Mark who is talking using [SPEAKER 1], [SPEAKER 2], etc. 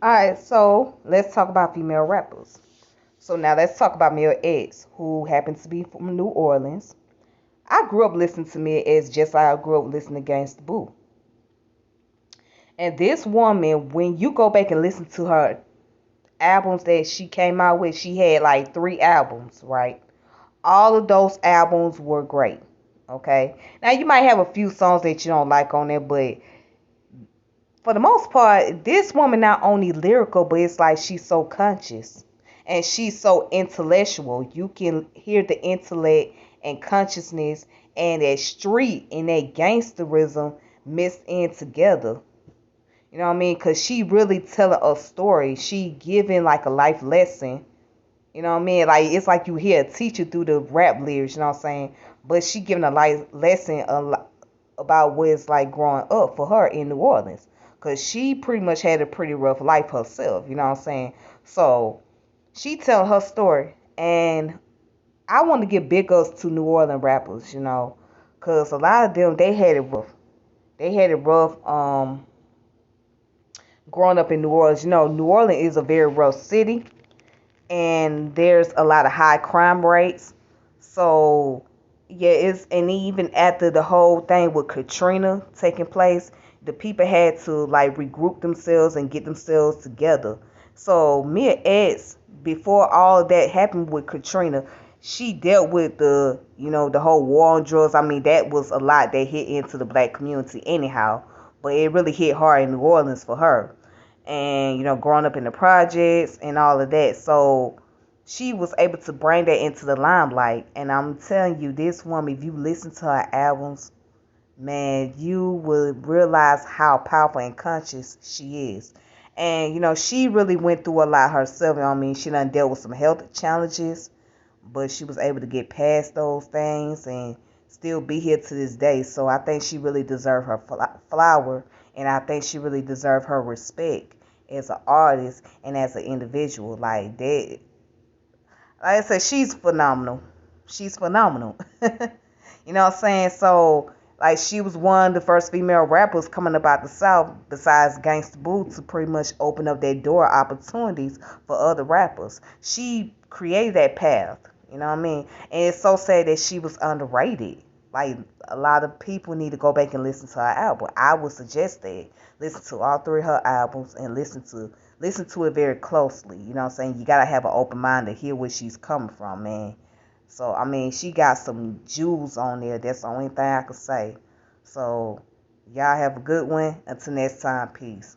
[SPEAKER 1] Alright, so let's talk about female rappers. So now let's talk about Mia X, who happens to be from New Orleans. I grew up listening to Mia X just like I grew up listening to Gangsta Boo. And this woman, when you go back and listen to her albums that she came out with, she had like 3 albums, right? All of those albums were great. Okay. Now you might have a few songs that you don't like on there, but for the most part, this woman not only lyrical, but it's like she's so conscious and she's so intellectual. You can hear the intellect and consciousness and that street and that gangsterism mixed in together. You know what I mean? Cause she really telling a story. She giving like a life lesson. You know what I mean? Like it's like you hear a teacher through the rap lyrics. You know what I'm saying? But she giving a life lesson about what it's like growing up for her in New Orleans. Cause she pretty much had a pretty rough life herself. You know what I'm saying? So she tell her story, and I want to give big ups to New Orleans rappers. You know, cause a lot of them they had it rough. They had it rough. Growing up in New Orleans, you know, New Orleans is a very rough city, and there's a lot of high crime rates. So yeah, it's and even after the whole thing with Katrina taking place, the people had to like regroup themselves and get themselves together. So Mia X, before all of that happened with Katrina, she dealt with the whole war on drugs. I mean, that was a lot that hit into the black community anyhow, but it really hit hard in New Orleans for her, and growing up in the projects and all of that. So she was able to bring that into the limelight. And I'm telling you, this woman, if you listen to her albums, man, you would realize how powerful and conscious she is. And she really went through a lot herself. I mean, she done dealt with some health challenges, but she was able to get past those things and still be here to this day. So I think she really deserved her flower, and I think she really deserved her respect as an artist and as an individual. Like that, like I said, she's phenomenal. She's phenomenal. You know what I'm saying? So, like, she was one of the first female rappers coming about the South, besides Gangsta Boo, to pretty much open up that door opportunities for other rappers. She created that path. You know what I mean? And it's so sad that she was underrated. Like, a lot of people need to go back and listen to her album. I would suggest that. Listen to all 3 of her albums and listen to it very closely. You know what I'm saying? You gotta have an open mind to hear where she's coming from, man. So I mean, she got some jewels on there. That's the only thing I could say. So y'all have a good one. Until next time, peace.